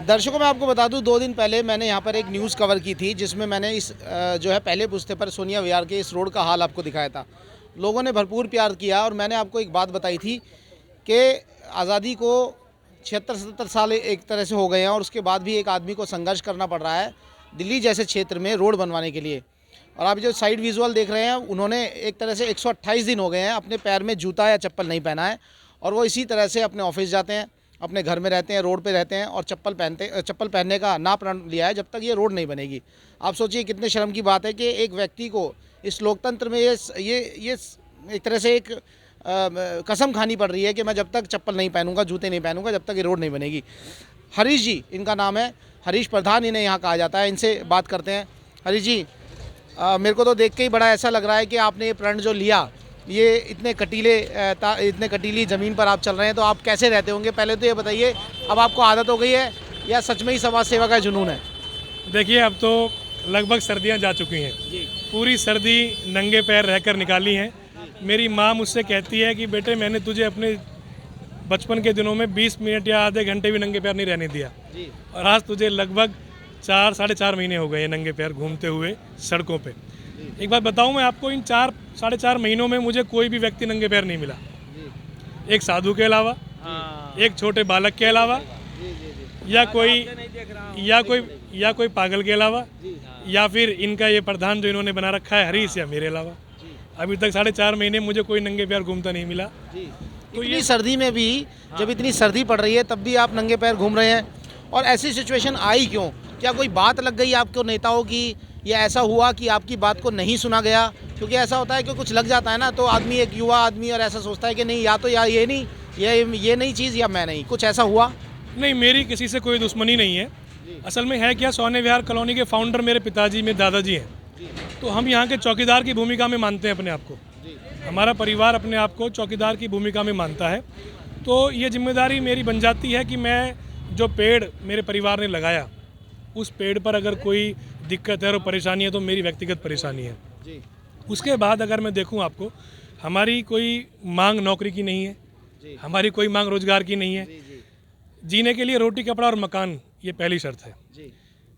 दर्शकों, मैं आपको बता दूं, 2 दिन पहले मैंने यहाँ पर एक न्यूज़ कवर की थी जिसमें मैंने इस जो है पहले पुश्ते पर सोनिया विहार के इस रोड का हाल आपको दिखाया था। लोगों ने भरपूर प्यार किया और मैंने आपको एक बात बताई थी कि आज़ादी को 76-77 साल एक तरह से हो गए हैं और उसके बाद भी एक आदमी को संघर्ष करना पड़ रहा है दिल्ली जैसे क्षेत्र में रोड बनवाने के लिए। और आप जो साइड विजुअल देख रहे हैं, उन्होंने एक तरह से 128 दिन हो गए हैं अपने पैर में जूता या चप्पल नहीं पहना है और वो इसी तरह से अपने ऑफिस जाते हैं, अपने घर में रहते हैं, रोड पे रहते हैं और चप्पल पहनने का ना प्रण लिया है जब तक ये रोड नहीं बनेगी। आप सोचिए कितने शर्म की बात है कि एक व्यक्ति को इस लोकतंत्र में ये एक तरह से एक कसम खानी पड़ रही है कि मैं जब तक चप्पल नहीं पहनूंगा, जूते नहीं पहनूंगा, जब तक ये रोड नहीं बनेगी। हरीश जी इनका नाम है, हरीश प्रधान इन्हें यहाँ कहा जाता है। इनसे बात करते हैं। हरीश जी, मेरे को तो देख के ही बड़ा ऐसा लग रहा है कि आपने ये प्रण जो लिया, ये इतने कटीली ज़मीन पर आप चल रहे हैं, तो आप कैसे रहते होंगे? पहले तो ये बताइए, अब आपको आदत हो गई है या सच में ही समाज सेवा का जुनून है? देखिए, अब तो लगभग सर्दियां जा चुकी हैं जी। पूरी सर्दी नंगे पैर रहकर निकाली हैं। मेरी माँ मुझसे कहती है कि बेटे, मैंने तुझे अपने बचपन के दिनों में 20 मिनट या आधे घंटे भी नंगे पैर नहीं रहने दिया जी। और आज तुझे लगभग 4-4.5 महीने हो गए नंगे पैर घूमते हुए सड़कों पे। एक बात बताऊं मैं आपको, इन 4-4.5 महीनों में मुझे कोई भी व्यक्ति नंगे पैर नहीं मिला, एक साधु के अलावा, एक छोटे बालक के अलावा, या कोई पागल के अलावा, या फिर इनका ये प्रधान जो इन्होंने बना रखा है हरीश, या मेरे अलावा। अभी तक 4.5 महीने मुझे कोई नंगे पैर घूमता नहीं मिला। तो इतनी सर्दी में भी, जब इतनी सर्दी पड़ रही है तब भी आप नंगे पैर घूम रहे हैं, और ऐसी सिचुएशन आई क्यों? क्या कोई बात लग गई आपको नेताओं की, या ऐसा हुआ कि आपकी बात को नहीं सुना गया? क्योंकि ऐसा होता है कि कुछ लग जाता है ना, तो आदमी, एक युवा आदमी, और ऐसा सोचता है कि नहीं, या तो या ये नहीं, ये नहीं चीज़, या मैं नहीं। कुछ ऐसा हुआ? नहीं, मेरी किसी से कोई दुश्मनी नहीं है। असल में है क्या, सोने विहार कॉलोनी के फाउंडर मेरे पिताजी, मेरे दादाजी हैं। तो हम यहाँ के चौकीदार की भूमिका में मानते हैं अपने आप को। हमारा परिवार अपने आप को चौकीदार की भूमिका में मानता है। तो ये जिम्मेदारी मेरी बन जाती है कि मैं जो पेड़ मेरे परिवार ने लगाया, उस पेड़ पर अगर कोई दिक्कत है और परेशानी है तो मेरी व्यक्तिगत परेशानी है जी। उसके बाद अगर मैं देखूं आपको, हमारी कोई मांग नौकरी की नहीं है जी। हमारी कोई मांग रोजगार की नहीं है जी। जीने के लिए रोटी, कपड़ा और मकान, ये पहली शर्त है जी।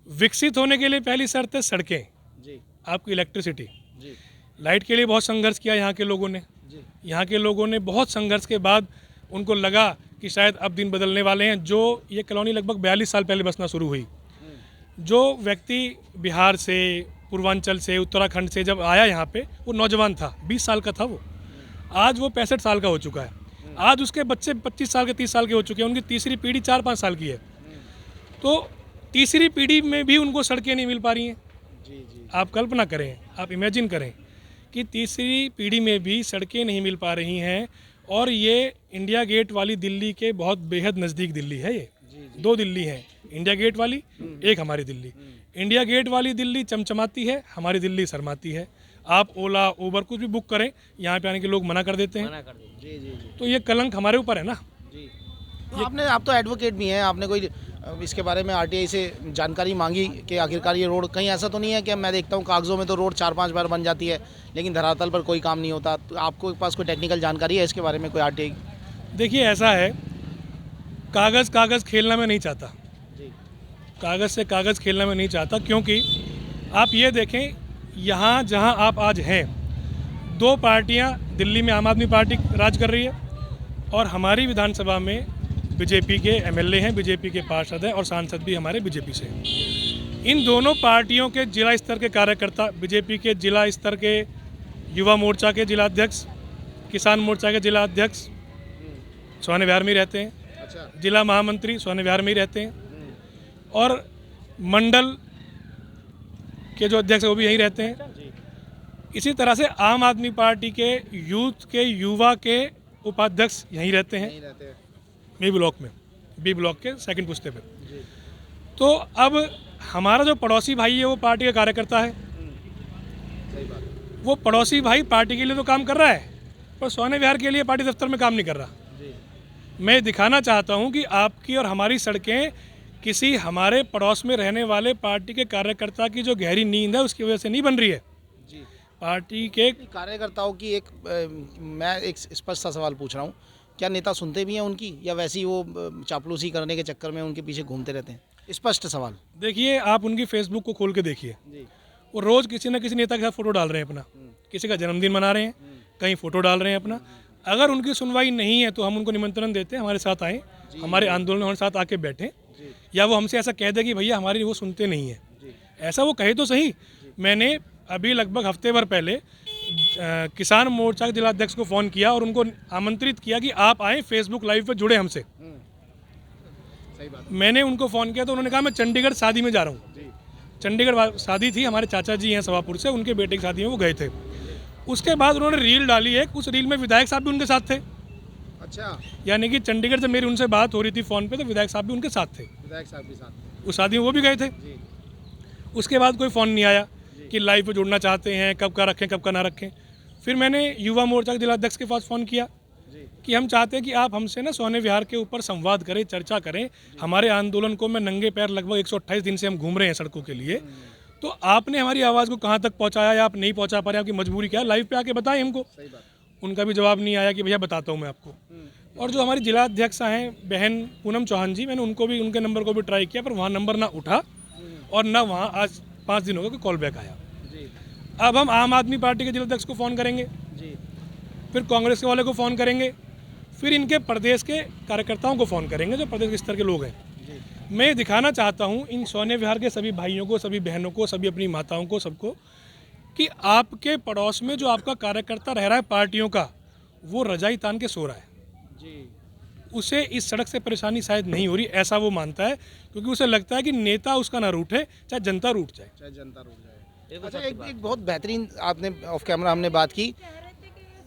विकसित होने के लिए पहली शर्त है सड़कें जी। आपकी इलेक्ट्रिसिटी जी। लाइट के लिए बहुत संघर्ष किया यहाँ के लोगों ने जी। यहाँ के लोगों ने बहुत संघर्ष के बाद उनको लगा कि शायद अब दिन बदलने वाले हैं। जो ये कॉलोनी लगभग 42 साल पहले बसना शुरू हुई, जो व्यक्ति बिहार से, पूर्वांचल से, उत्तराखंड से जब आया यहाँ पे, वो नौजवान था, 20 साल का था वो। आज वो 65 साल का हो चुका है। आज उसके बच्चे 25 साल के, 30 साल के हो चुके हैं। उनकी तीसरी पीढ़ी 4-5 साल की है। तो तीसरी पीढ़ी में भी उनको सड़कें नहीं मिल पा रही हैं जी। आप कल्पना करें, आप इमेजिन करें कि तीसरी पीढ़ी में भी सड़कें नहीं मिल पा रही हैं। और ये इंडिया गेट वाली दिल्ली के बहुत बेहद नज़दीक दिल्ली है। ये जी। 2 दिल्ली हैं, इंडिया गेट वाली, एक हमारी दिल्ली। इंडिया गेट वाली दिल्ली चमचमाती है, हमारी दिल्ली शर्माती है। आप ओला, उबर कुछ भी बुक करें, यहाँ पे आने के लोग मना कर देते हैं जी। तो ये कलंक हमारे ऊपर है ना जी। तो आप तो एडवोकेट भी हैं, आपने कोई इसके बारे में आरटीआई से जानकारी मांगी कि आखिरकार ये रोड, कहीं ऐसा तो नहीं है कि मैं देखता हूँ कागज़ों में तो रोड 4-5 बार बन जाती है लेकिन धरातल पर कोई काम नहीं होता? तो आपको पास कोई टेक्निकल जानकारी है इसके बारे में, कोई आरटीआई? देखिए, ऐसा है, कागज़ खेलना मैं नहीं चाहता जी। कागज़ से कागज़ खेलना मैं नहीं चाहता, क्योंकि आप ये देखें, यहाँ जहाँ आप आज हैं, 2 पार्टियाँ दिल्ली में, आम आदमी पार्टी राज कर रही है और हमारी विधानसभा में बीजेपी के एमएलए हैं, बीजेपी के पार्षद हैं और सांसद भी हमारे बीजेपी से हैं। इन दोनों पार्टियों के जिला स्तर के कार्यकर्ता, बीजेपी के जिला स्तर के युवा मोर्चा के जिला अध्यक्ष, किसान मोर्चा के जिला अध्यक्ष सोने विहार में ही रहते हैं। अच्छा। जिला महामंत्री सोने विहार में ही रहते हैं और मंडल के जो अध्यक्ष वो भी यहीं रहते हैं। इसी तरह से आम आदमी पार्टी के यूथ के, युवा के उपाध्यक्ष यहीं रहते हैं, बी ब्लॉक में, बी ब्लॉक के 2nd पुश्ते पे। तो अब हमारा जो पड़ोसी भाई है वो पार्टी का कार्यकर्ता है। सही बात है। वो पड़ोसी भाई पार्टी के लिए तो काम कर रहा है, पर सोने विहार के लिए पार्टी दफ्तर में काम नहीं कर रहा जी। मैं दिखाना चाहता हूं कि आपकी और हमारी सड़कें किसी हमारे पड़ोस में रहने वाले पार्टी के कार्यकर्ता की जो गहरी नींद है उसकी वजह से नहीं बन रही है जी। पार्टी के कार्यकर्ताओं की मैं एक स्पष्ट सा सवाल पूछ रहा हूँ क्या नेता सुनते भी हैं उनकी, या वैसे ही वो चापलूसी करने के चक्कर में उनके पीछे घूमते रहते हैं? स्पष्ट सवाल। देखिए, आप उनकी फेसबुक को खोल के देखिए, वो रोज़ किसी न किसी नेता के साथ फ़ोटो डाल रहे हैं अपना, किसी का जन्मदिन मना रहे हैं, कहीं फ़ोटो डाल रहे हैं अपना। अगर उनकी सुनवाई नहीं है तो हम उनको निमंत्रण देते हैं, हमारे साथ आएँ, हमारे आंदोलन में हमारे साथ आके बैठें, या वो हमसे ऐसा कह दे कि भैया हमारी वो सुनते नहीं हैं, ऐसा वो कहे तो सही। मैंने अभी लगभग हफ्ते भर पहले किसान मोर्चा के जिलाध्यक्ष को फ़ोन किया और उनको आमंत्रित किया कि आप आएँ, फेसबुक लाइव पर जुड़े हमसे। मैंने उनको फ़ोन किया तो उन्होंने कहा मैं चंडीगढ़ शादी में जा रहा हूँ। चंडीगढ़ शादी थी, हमारे चाचा जी हैं सवापुर से, उनके बेटे की शादी में वो गए थे। उसके बाद उन्होंने रील डाली एक, उस रील में विधायक साहब भी उनके साथ थे। अच्छा, यानी कि चंडीगढ़ से मेरी उनसे बात हो रही थी फ़ोन पे, तो विधायक साहब भी उनके साथ थे, विधायक साहब के साथ उस शादी में वो भी गए थे। उसके बाद कोई फ़ोन नहीं आया कि लाइव पे जुड़ना चाहते हैं, कब का रखें कब का ना रखें। फिर मैंने युवा मोर्चा के जिलाध्यक्ष के पास फ़ोन किया कि हम चाहते हैं कि आप हमसे ना सोने विहार के ऊपर संवाद करें, चर्चा करें। हमारे आंदोलन को मैं नंगे पैर लगभग 128 दिन से हम घूम रहे हैं सड़कों के लिए, तो आपने हमारी आवाज़ को कहाँ तक पहुँचाया या आप नहीं पहुँचा पा रहे, आपकी मजबूरी क्या है, लाइव पे आके बताएं हमको। उनका भी जवाब नहीं आया कि भैया बताता हूँ मैं आपको। और जो हमारी जिलाध्यक्षा हैं बहन पूनम चौहान जी, मैंने उनको भी, उनके नंबर को भी ट्राई किया, पर वहाँ नंबर ना उठा और ना वहाँ आज 5 दिन हो गए कोई कॉल बैक आया। अब हम आम आदमी पार्टी के जिलाध्यक्ष को फ़ोन करेंगे, फिर कांग्रेस के वाले को फ़ोन करेंगे, फिर इनके प्रदेश के कार्यकर्ताओं को फ़ोन करेंगे जो प्रदेश के स्तर के लोग हैं। मैं दिखाना चाहता हूँ इन सोने विहार के सभी भाइयों को, सभी बहनों को, सभी अपनी माताओं को, सबको, कि आपके पड़ोस में जो आपका कार्यकर्ता रह रहा है पार्टियों का, वो रजाई तान के सो रहा है। उसे इस सड़क से परेशानी शायद नहीं हो रही, ऐसा वो मानता है, क्योंकि उसे लगता है कि नेता उसका ना रूठे, चाहे जनता रूठ जाए। अच्छा, एक बहुत बेहतरीन आपने ऑफ कैमरा हमने बात की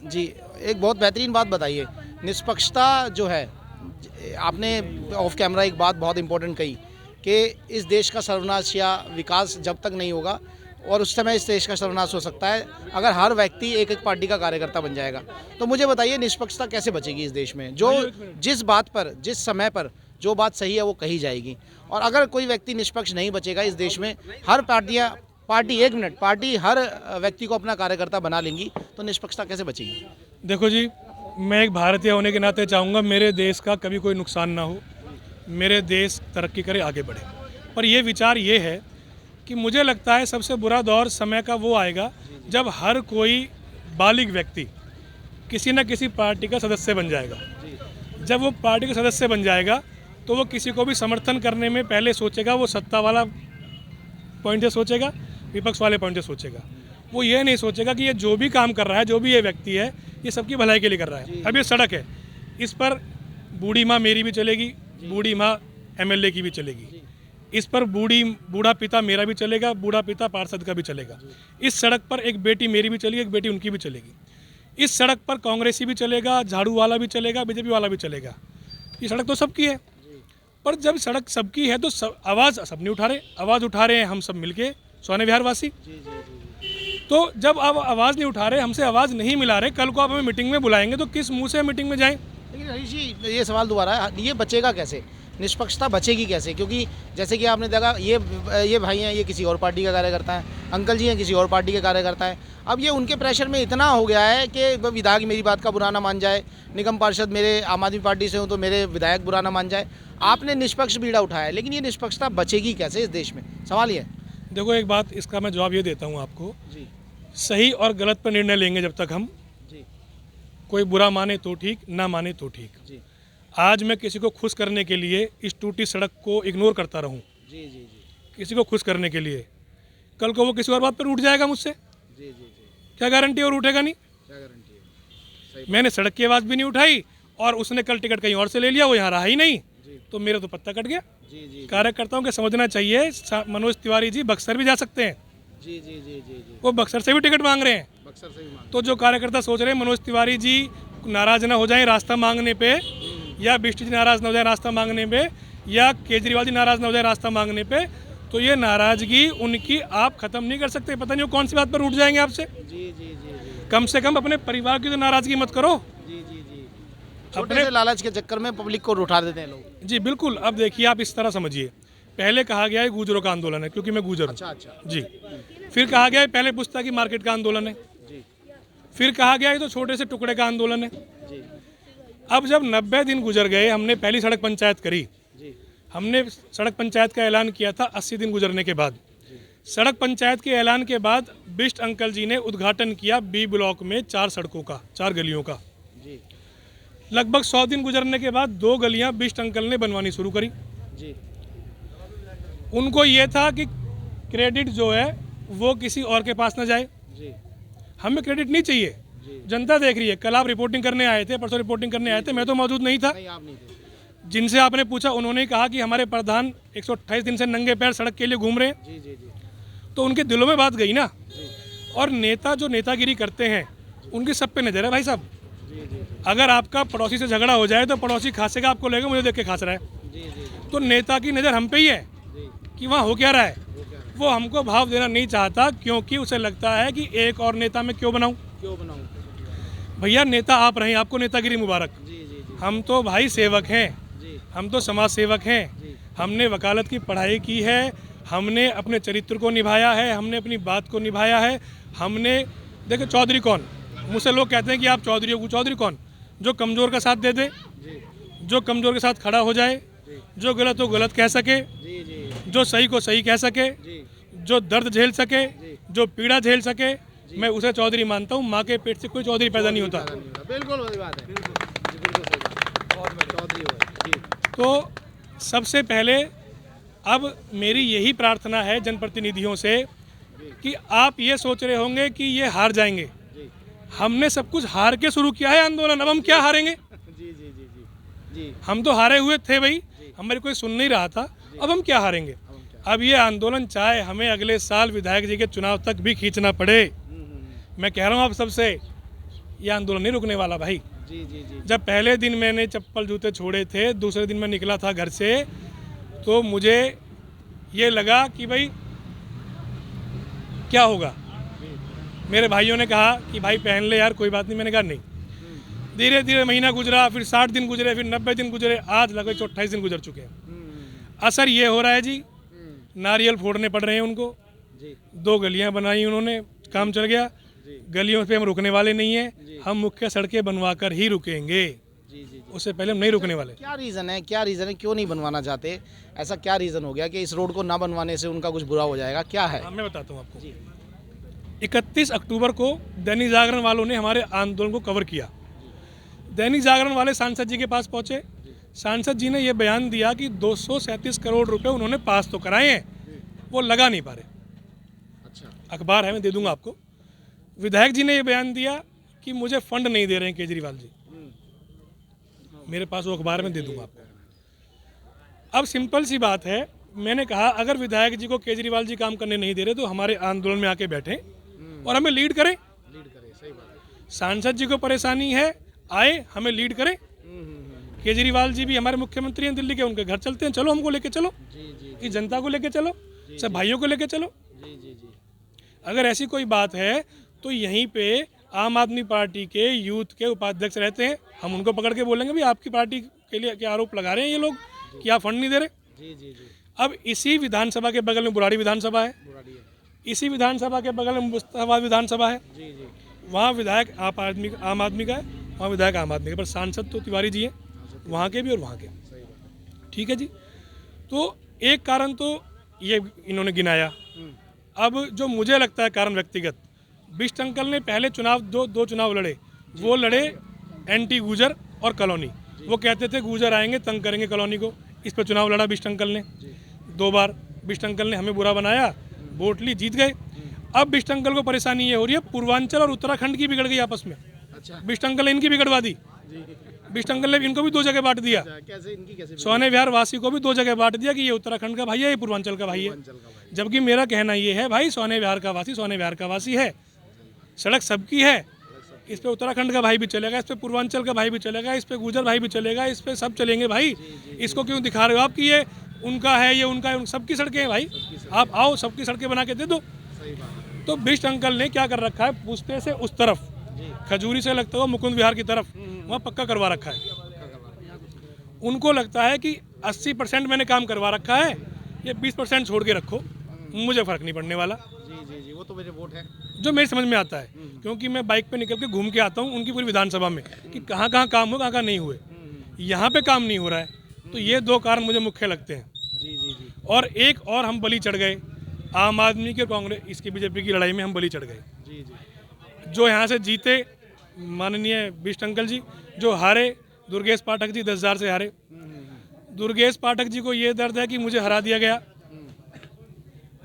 जी, एक बहुत बेहतरीन बात बताइए, निष्पक्षता जो है, आपने ऑफ कैमरा एक बात बहुत इंपॉर्टेंट कही कि इस देश का सर्वनाश या विकास जब तक नहीं होगा, और उस समय इस देश का सर्वनाश हो सकता है अगर हर व्यक्ति एक एक पार्टी का कार्यकर्ता बन जाएगा। तो मुझे बताइए, निष्पक्षता कैसे बचेगी इस देश में, जो जिस बात पर, जिस समय पर जो बात सही है वो कही जाएगी, और अगर कोई व्यक्ति निष्पक्ष नहीं बचेगा इस देश में, हर पार्टी हर व्यक्ति को अपना कार्यकर्ता बना लेंगी, तो निष्पक्षता कैसे बचेगी? देखो जी, मैं एक भारतीय होने के नाते चाहूँगा मेरे देश का कभी कोई नुकसान ना हो, मेरे देश तरक्की करे, आगे बढ़े। पर यह विचार ये है कि मुझे लगता है सबसे बुरा दौर समय का वो आएगा जब हर कोई बालिग व्यक्ति किसी न किसी पार्टी का सदस्य बन जाएगा। जब वो पार्टी का सदस्य बन जाएगा तो वो किसी को भी समर्थन करने में पहले सोचेगा, वो सत्ता वाला पॉइंट से सोचेगा, विपक्ष वाले पॉइंट से सोचेगा। वो ये नहीं सोचेगा कि ये जो भी काम कर रहा है, जो भी ये व्यक्ति है, ये सबकी भलाई के लिए कर रहा है। अब ये सड़क है, इस पर बूढ़ी माँ मेरी भी चलेगी, बूढ़ी माँ एमएलए की भी चलेगी, इस पर बूढ़ा पिता मेरा भी चलेगा, बूढ़ा पिता पार्षद का भी चलेगा। इस सड़क पर एक बेटी मेरी भी चलेगी, एक बेटी उनकी भी चलेगी। इस सड़क पर कांग्रेसी भी चलेगा, झाड़ू वाला भी चलेगा, बीजेपी वाला भी चलेगा। ये सड़क तो सबकी है, पर जब सड़क सबकी है तो आवाज़ सब नहीं उठा रहे, आवाज़ उठा रहे हैं हम सब मिलके, सोने विहार वासी। तो जब आप आवाज़ नहीं उठा रहे, हमसे आवाज़ नहीं मिला रहे, कल को आप हमें मीटिंग में बुलाएंगे तो किस मुंह से मीटिंग में जाएं? लेकिन हरीश जी, ये सवाल दोबारा है, ये बचेगा कैसे, निष्पक्षता बचेगी कैसे? क्योंकि जैसे कि आपने देखा, ये भाई हैं, ये किसी और पार्टी का कार्यकर्ता है, अंकल जी हैं किसी और पार्टी के कार्यकर्ता है। अब ये उनके प्रेशर में इतना हो गया है कि विधायक मेरी बात का बुरा ना मान जाए, निगम पार्षद मेरे आम आदमी पार्टी से हूँ तो मेरे विधायक बुरा ना मान जाए। आपने निष्पक्ष बीड़ा उठाया है, लेकिन ये निष्पक्षता बचेगी कैसे इस देश में, सवाल ये है। देखो, एक बात इसका मैं जवाब ये देता हूँ आपको जी, सही और गलत पर निर्णय लेंगे जब तक हम जी, कोई बुरा माने तो ठीक, ना माने तो ठीक जी। आज मैं किसी को खुश करने के लिए इस टूटी सड़क को इग्नोर करता रहूं जी जी जी, किसी को खुश करने के लिए, कल को वो किसी और बात पर उठ जाएगा मुझसे जी जी जी, क्या गारंटी और उठेगा नहीं? क्या गारंटी है? मैंने सड़क की आवाज़ भी नहीं उठाई और उसने कल टिकट कहीं और से ले लिया, वो यहाँ रहा ही नहीं, तो मेरा तो पत्ता कट गया जी जी। कार्यकर्ताओं को समझना चाहिए, मनोज तिवारी जी बक्सर भी जा सकते हैं जी जी जी जी, वो बक्सर से भी टिकट मांग रहे हैं, बक्सर से भी। तो जो कार्यकर्ता सोच रहे हैं मनोज तिवारी जी नाराज ना हो जाएं रास्ता मांगने पे, या बिष्ट जी नाराज ना हो जाए रास्ता मांगने पे, या केजरीवाल जी नाराज ना हो जाए रास्ता मांगने पे, तो ये नाराजगी उनकी आप खत्म नहीं कर सकते। पता नहीं वो कौन सी बात पर उठ जाएंगे आपसे जी जी जी जी। कम से कम अपने परिवार की तो नाराजगी मत करो जी जी जी, अपने लालच के चक्कर में पब्लिक को उठा देते हैं लोग जी। बिल्कुल, अब देखिए आप इस तरह समझिए, पहले कहा गया है गुजरों का आंदोलन है, क्योंकि मैं गुजर हूँ अच्छा जी। फिर कहा गया है पहले पुस्ता की मार्केट का आंदोलन है जी। फिर कहा गया है तो छोटे से टुकड़े का आंदोलन है जी। अब जब 90 दिन गुजर गए, हमने पहली सड़क पंचायत करी, हमने सड़क पंचायत का ऐलान किया था 80 दिन गुजरने के बाद। सड़क पंचायत के ऐलान के बाद बिष्ट अंकल जी ने उद्घाटन किया बी ब्लॉक में 4 सड़कों का, 4 गलियों का। लगभग 100 दिन गुजरने के बाद 2 गलियां बिष्ट अंकल ने बनवानी शुरू करी। उनको ये था कि क्रेडिट जो है वो किसी और के पास ना जाए, हमें क्रेडिट नहीं चाहिए, जनता देख रही है। कल आप रिपोर्टिंग करने आए थे, परसों रिपोर्टिंग करने आए थे, मैं तो मौजूद नहीं था। जिनसे आपने पूछा उन्होंने कहा कि हमारे प्रधान 128 दिन से नंगे पैर सड़क के लिए घूम रहे हैं, तो उनके दिलों में बात गई ना। और नेता जो नेतागिरी करते हैं उनकी सब पे नजर है भाई साहब। अगर आपका पड़ोसी से झगड़ा हो जाए तो पड़ोसी खांसेगा, आपको लगेगा मुझे देख के खांस रहा है। तो नेता की नज़र हम पे ही है कि वहाँ हो क्या रहा है। वो हमको भाव देना नहीं चाहता क्योंकि उसे लगता है कि एक और नेता मैं क्यों बनाऊं। भैया नेता आप रहे, आपको नेतागिरी मुबारक। हम तो भाई सेवक हैं, हम तो समाज सेवक हैं। हमने वकालत की पढ़ाई की है, हमने अपने चरित्र को निभाया है, हमने अपनी बात को निभाया है। हमने देखो चौधरी कौन, मुझसे लोग कहते हैं कि आप चौधरी हो। चौधरी कौन? जो कमज़ोर का साथ दे दे, जो कमज़ोर के साथ खड़ा हो जाए, जो गलत हो गलत कह सके, जो सही को सही कह सके, जो दर्द झेल सके, जो पीड़ा झेल सके, मैं उसे चौधरी मानता हूँ। माँ के पेट से कोई चौधरी पैदा नहीं होता। बिल्कुल वही बात है। तो सबसे पहले अब मेरी यही प्रार्थना है जनप्रतिनिधियों से कि आप ये सोच रहे होंगे कि ये हार जाएंगे। हमने सब कुछ हार के शुरू किया है आंदोलन, अब हम क्या हारेंगे? हम तो हारे हुए थे भाई, हमारी कोई सुन नहीं रहा था, अब हम क्या हारेंगे? अब ये आंदोलन चाहे हमें अगले साल विधायक जी के चुनाव तक भी खींचना पड़े, मैं कह रहा हूँ आप सबसे, ये आंदोलन नहीं रुकने वाला भाई। जब पहले दिन मैंने चप्पल जूते छोड़े थे, दूसरे दिन मैं निकला था घर से, तो मुझे ये लगा कि भाई क्या होगा। मेरे भाइयों ने कहा कि भाई पहन ले यार, कोई बात नहीं। मैंने कहा नहीं। धीरे धीरे महीना गुजरा, फिर 60 दिन गुजरे, फिर 90 दिन गुजरे, आज लगभग 28 दिन गुजर चुके हैं। असर ये हो रहा है जी, नारियल फोड़ने पड़ रहे हैं उनको। 2 गलियां बनाई उन्होंने, काम चल गया। गलियों पे हम रुकने वाले नहीं हैं, हम मुख्य सड़कें बनवा कर ही रुकेंगे, उससे पहले हम नहीं रुकने वाले। क्या रीज़न है, क्या रीज़न है, क्यों नहीं बनवाना चाहते? ऐसा क्या रीज़न हो गया कि इस रोड को ना बनवाने से उनका कुछ बुरा हो जाएगा? क्या है? मैं बताता हूँ आपको। 31 अक्टूबर को दैनिक जागरण वालों ने हमारे आंदोलन को कवर किया। दैनिक जागरण वाले सांसद जी के पास पहुँचे। सांसद जी ने यह बयान दिया कि 237 करोड़ रुपए उन्होंने पास तो कराए हैं, वो लगा नहीं पा रहे। अच्छा, अखबार है, मैं दे दूंगा आपको। विधायक जी ने यह बयान दिया कि मुझे फंड नहीं दे रहे हैं केजरीवाल जी, मेरे पास वो अखबार में दे दूंगा आपको। अब सिंपल सी बात है, मैंने कहा अगर विधायक जी को केजरीवाल जी काम करने नहीं दे रहे तो हमारे आंदोलन में आके बैठें और हमें लीड करें। सही बात है। सांसद जी को परेशानी है, आए हमें लीड करें। केजरीवाल जी भी हमारे मुख्यमंत्री हैं दिल्ली के, उनके घर चलते हैं, चलो हमको लेके चलो, इस जनता को लेके चलो, सब भाइयों को लेके चलो। अगर ऐसी कोई बात है तो यहीं पे आम आदमी पार्टी के यूथ के उपाध्यक्ष रहते हैं, हम उनको पकड़ के बोलेंगे भी आपकी पार्टी के लिए क्या आरोप लगा रहे हैं ये लोग कि आप फंड नहीं दे रहे। अब इसी विधानसभा के बगल में बुराड़ी विधानसभा है, इसी विधानसभा के बगल में मुस्तफाबाद विधानसभा है। वहाँ विधायक आम आदमी का है, वहाँ विधायक आम आदमी का, पर सांसद तो तिवारी जी हैं, वहाँ के भी और वहाँ के। ठीक है जी। तो एक कारण तो ये इन्होंने गिनाया। अब जो मुझे लगता है कारण व्यक्तिगत, बिष्ट अंकल ने पहले चुनाव दो चुनाव लड़े, वो लड़े एंटी गुजर और कॉलोनी। वो कहते थे गुजर आएंगे तंग करेंगे कॉलोनी को, इस पर चुनाव लड़ा बिष्ट अंकल ने 2 बार। बिष्ट अंकल ने हमें बुरा बनाया, वोट ली, जीत गए। अब बिष्ट अंकल को परेशानी ये हो रही है, पूर्वांचल और उत्तराखंड की बिगड़ गई आपस में। अच्छा। बिष्ट अंकल ने इनकी बिगड़वा दी। बिष्ट अंकल ने इनको भी 2 जगह बांट दिया। कैसे? सोने विहार वासी को भी 2 जगह बांट दिया कि ये उत्तराखंड का भाई है, ये पूर्वांचल का भाई है। जबकि मेरा कहना ये है भाई, सोने विहार का वासी सोने विहार का वासी है, सड़क सबकी है। इस पे उत्तराखंड का भाई भी चलेगा, इस पे पूर्वांचल का भाई भी चलेगा, इस पे गुजर भाई भी चलेगा, इस पे सब चलेंगे भाई। इसको क्यों दिखा रहे हो आप कि ये उनका है, ये उनका है? सबकी सड़कें हैं भाई, आप आओ सबकी सड़कें बना के दे दो। तो बिष्ट अंकल ने क्या कर रखा है, पुष्पे से उस तरफ, खजूरी से लगता हुआ मुकुंद विहार की तरफ, वहाँ पक्का करवा रखा है। उनको लगता है कि 80% मैंने काम करवा रखा है, ये 20% छोड़ के रखो, मुझे फ़र्क नहीं पड़ने वाला, जी, वो तो मेरे वोट है। जो मेरी समझ में आता है, क्योंकि मैं बाइक पे निकल के घूम के आता हूँ उनकी पूरी विधानसभा में कि कहाँ कहाँ काम हुए, कहाँ कहाँ नहीं हुए। यहाँ पे काम नहीं हो रहा है, तो ये 2 कारण मुझे मुख्य लगते हैं। जी। और एक और हम बलि चढ़ गए, आम आदमी के कांग्रेस इसकी बीजेपी की लड़ाई में हम बलि चढ़ गए। जी। जो यहाँ से जीते माननीय बिष्ट अंकल जी, जो हारे दुर्गेश पाठक जी 10,000 से हारे। दुर्गेश पाठक जी को ये दर्द है कि मुझे हरा दिया गया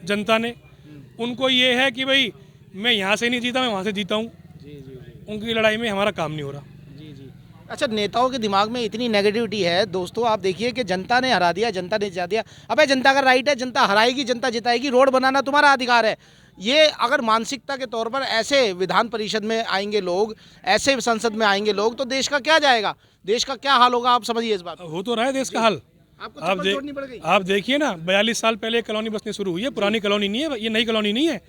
जनता ने। उनको ये है कि भाई मैं यहाँ से नहीं जीता, मैं वहाँ से जीता हूँ। उनकी लड़ाई में हमारा काम नहीं हो रहा। अच्छा, नेताओं के दिमाग में इतनी नेगेटिविटी है दोस्तों, आप देखिए कि जनता ने हरा दिया, जनता ने जिता दिया। अबे जनता का राइट है, जनता हराएगी, जनता जिताएगी, रोड बनाना तुम्हारा अधिकार है। ये अगर मानसिकता के तौर पर ऐसे विधान परिषद में आएंगे लोग, ऐसे संसद में आएंगे लोग, तो देश का क्या जाएगा, देश का क्या हाल होगा, आप समझिए इस बात। हो तो रहा है देश का हाल। आपको चप्पल छोड़नी पड़ गई। आप देखिए ना, 42 साल पहले कॉलोनी बसनी शुरू हुई है, पुरानी कॉलोनी नहीं है, ये नई कॉलोनी नहीं है।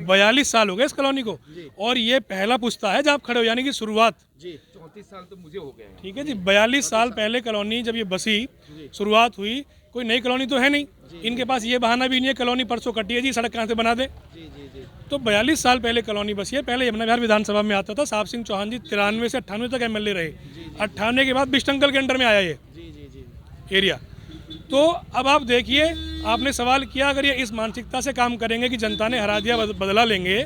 42 साल हो गए इस कॉलोनी को, और ये पहला पुश्ता है जब आप खड़े हो, यानी कि शुरुआत। 34 साल तो मुझे हो गए। ठीक है जी, 42 साल पहले कॉलोनी जब ये बसी, शुरुआत हुई, कोई नई कॉलोनी तो है नहीं। इनके पास ये बहाना भी नहीं है कॉलोनी परसों कटी है जी, सड़क कहाँ से बना दे। तो 42 साल पहले कॉलोनी बसी है। पहले यमुना विहार विधानसभा में आता था, साहब सिंह चौहान जी 93 से 98 तक एमएलए रहे। 98 के बाद बिष्ट अंकल के अंडर में आया ये एरिया। तो अब आप देखिए, आपने सवाल किया, अगर ये इस मानसिकता से काम करेंगे कि जनता ने हरा दिया, बदला लेंगे,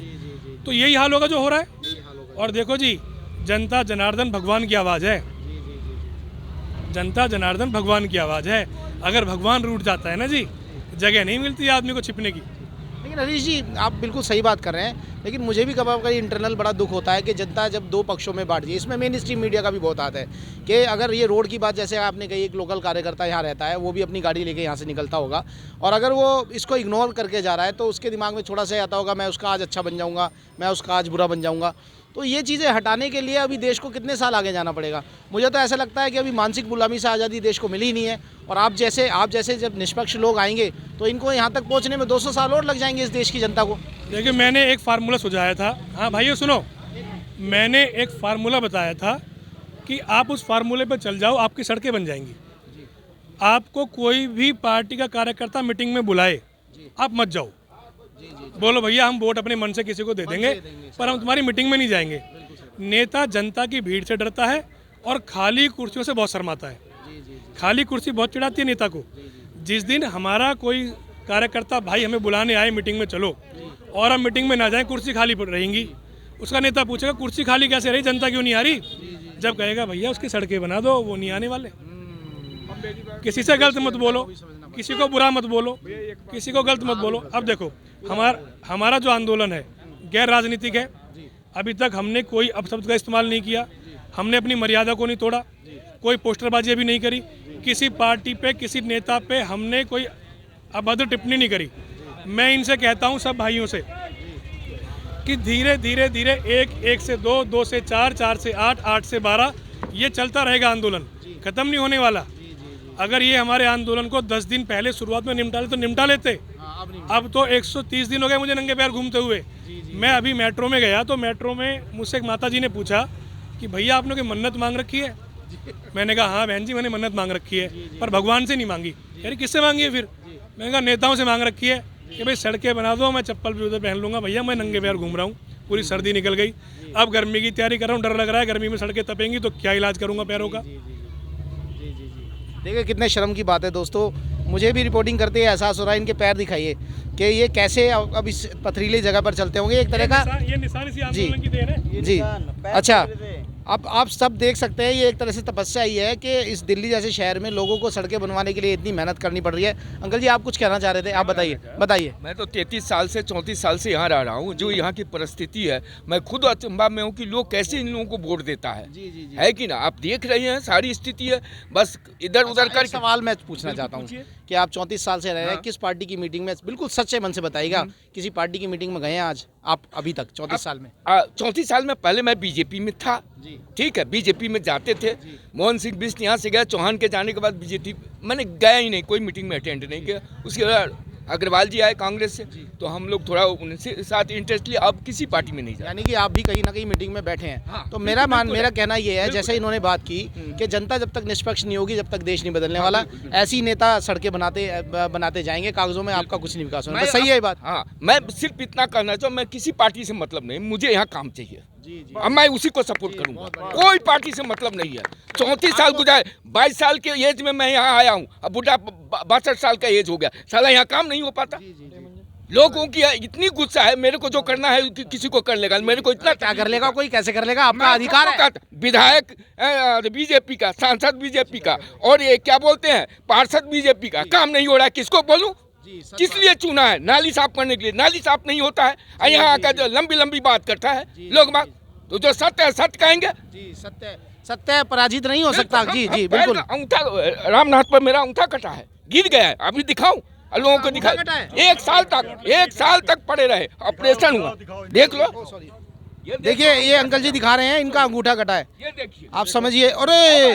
तो यही हाल होगा जो हो रहा है। और देखो जी, जनता जनार्दन भगवान की आवाज़ है। जनता जनार्दन भगवान की आवाज़ है। अगर भगवान रूठ जाता है ना जी, जगह नहीं मिलती आदमी को छिपने की। लेकिन हरीश जी, आप बिल्कुल सही बात कर रहे हैं, लेकिन मुझे भी कभी इंटरनल बड़ा दुख होता है कि जनता जब 2 पक्षों में बांट दी। इसमें मेन स्ट्रीम मीडिया का भी बहुत हाथ है कि अगर ये रोड की बात, जैसे आपने कही, एक लोकल कार्यकर्ता यहाँ रहता है, वो भी अपनी गाड़ी लेके यहाँ से निकलता होगा, और अगर वो इसको इग्नोर करके जा रहा है, तो उसके दिमाग में थोड़ा सा आता होगा, मैं उसका आज अच्छा बन जाऊँगा, मैं उसका आज बुरा बन जाऊँगा। तो ये चीज़ें हटाने के लिए अभी देश को कितने साल आगे जाना पड़ेगा। मुझे तो ऐसा लगता है कि अभी मानसिक गुलामी से आज़ादी देश को मिली ही नहीं है, और आप जैसे जब निष्पक्ष लोग आएंगे तो इनको यहाँ तक पहुँचने में 200 साल और लग जाएंगे इस देश की जनता को। देखिए, मैंने एक फार्मूला सुझाया था। हाँ भाइयों सुनो, मैंने एक फार्मूला बताया था कि आप उस फार्मूले पर चल जाओ, आपकी सड़कें बन जाएंगी। आपको कोई भी पार्टी का कार्यकर्ता मीटिंग में बुलाए, आप मत जाओ। बोलो भैया हम वोट अपने मन से किसी को दे देंगे, पर हम तुम्हारी मीटिंग में नहीं जाएंगे। नेता जनता की भीड़ से डरता है और खाली कुर्सियों से बहुत शर्माता है। खाली कुर्सी बहुत चिढ़ाती है नेता को। जिस दिन हमारा कोई कार्यकर्ता भाई हमें बुलाने आए मीटिंग में चलो, और हम मीटिंग में ना जाएं, कुर्सी खाली रहेंगी, उसका नेता पूछेगा कुर्सी खाली कैसे रही, जनता क्यों नहीं आ रही। जब कहेगा भैया उसकी सड़कें बना दो, वो नहीं आने वाले। किसी से गलत मत बोलो, किसी को बुरा मत बोलो, किसी को गलत मत बोलो। अब देखो, हमारा जो आंदोलन है गैर राजनीतिक है। अभी तक हमने कोई अपशब्द का इस्तेमाल नहीं किया, हमने अपनी मर्यादा को नहीं तोड़ा, कोई पोस्टरबाजी भी नहीं करी, किसी पार्टी पे, किसी नेता पे हमने कोई अभद्र टिप्पणी नहीं करी। मैं इनसे कहता हूँ सब भाइयों से कि धीरे धीरे धीरे 1 से 2, 2 से 4, 4 से 8, 8 से 12 ये चलता रहेगा आंदोलन, ख़त्म नहीं होने वाला। अगर ये हमारे आंदोलन को 10 दिन पहले शुरुआत में निपटा ले तो निपटा लेते। अब तो 130 दिन हो गए मुझे नंगे पैर घूमते हुए। मैं अभी मेट्रो में गया तो मेट्रो में मुझसे एक माता जी ने पूछा कि भैया आपने कोई मन्नत मांग रखी है। मैंने कहा हाँ बहन जी मैंने मन्नत मांग रखी है, पर भगवान से नहीं मांगी। यानी किससे मांगी है फिर? मैंने कहा नेताओं से मांग रखी है कि भाई सड़कें बना दो, मैं चप्पल भी उधर पहन लूँगा। भैया मैं नंगे पैर घूम रहा हूँ, पूरी सर्दी निकल गई, अब गर्मी की तैयारी कर रहा हूँ, डर लग रहा है गर्मी में सड़कें तपेंगी तो क्या इलाज करूँगा पैरों का। देखिए कितने शर्म की बात है दोस्तों, मुझे भी रिपोर्टिंग करते हुए एहसास हो रहा है। इनके पैर दिखाइए कि ये कैसे अब इस पथरीली जगह पर चलते होंगे। एक तरह का ये निशान इसी आंदोलन की देन है जी। अच्छा, अब आप सब देख सकते हैं, ये एक तरह से तपस्या ही है कि इस दिल्ली जैसे शहर में लोगों को सड़कें बनवाने के लिए इतनी मेहनत करनी पड़ रही है। अंकल जी आप कुछ कहना चाह रहे थे, आप बताइए। मैं तो 33 साल से 34 साल से यहाँ रह रहा हूँ। जो यहाँ की परिस्थिति है, मैं खुद अचंभा में हूँ कि लोग कैसे इन लोगों को वोट देता है। है कि ना? आप देख रहे हैं सारी स्थिति है, बस इधर उधर कर। सवाल मैं पूछना चाहता हूँ कि आप 34 साल से रह रहे हैं, किस पार्टी की मीटिंग में, बिल्कुल सच्चे मन से बताइएगा, किसी पार्टी की मीटिंग में गए हैं आज आप अभी तक 34 साल में? 34 साल में पहले मैं बीजेपी में था, ठीक है, बीजेपी में जाते थे। मोहन सिंह बिष्ट यहाँ से गया, चौहान के जाने के बाद बीजेपी मैंने गया ही नहीं, कोई मीटिंग में अटेंड नहीं किया। उसके बाद अग्रवाल जी आए कांग्रेस से, तो हम लोग थोड़ा उनसे साथ इंटरेस्ट लिया। अब किसी पार्टी में नहीं जाए। यानी कि आप भी कहीं ना कहीं मीटिंग में बैठे हैं। हाँ, तो मेरा कहना ये है, जैसे इन्होंने बात की कि जनता जब तक निष्पक्ष नहीं होगी, जब तक देश नहीं बदलने वाला, ऐसे ही नेता सड़कें बनाते जाएंगे, कागजों में आपका कुछ नहीं विकास होना। सही है ये बात? हाँ, मैं सिर्फ इतना कहना चाहूँ, मैं किसी पार्टी से मतलब नहीं, मुझे यहाँ काम चाहिए। अब मैं उसी को सपोर्ट करूंगा, कोई पार्टी से मतलब नहीं है। 34 साल गुजारे, 22 साल के एज में मैं यहाँ आया हूँ, अब बुढ़ा 62 साल का एज हो गया, साला यहाँ काम नहीं हो पाता। लोगों की इतनी गुस्सा है, मेरे को जो करना है किसी को कर लेगा, मेरे को इतना क्या कर लेगा कोई, कैसे कर लेगा, आपका अधिकार है। विधायक बीजेपी का, सांसद बीजेपी का, और ये क्या बोलते हैं पार्षद बीजेपी का, काम नहीं हो रहा है, किसको बोलूं? किस लिए चुना है? नाली साफ करने के लिए। नाली साफ नहीं होता है, यहाँ आकर जो लंबी लंबी बात करता है लोग बात, तो जो सत्य है सत्य कहेंगे। जी, सत्य पराजित नहीं हो सकता। जी जी बिल्कुल। अंगूठा रामनाथ पर मेरा अंगूठा कटा है, गिर गया है, अभी दिखाऊं लोगों को? दिखा, 1 साल तक पड़े रहे, ऑपरेशन हुआ, देख लो। देखिए ये अंकल जी दिखा रहे हैं, इनका अंगूठा कटा है, ये देखिए, आप समझिए। अरे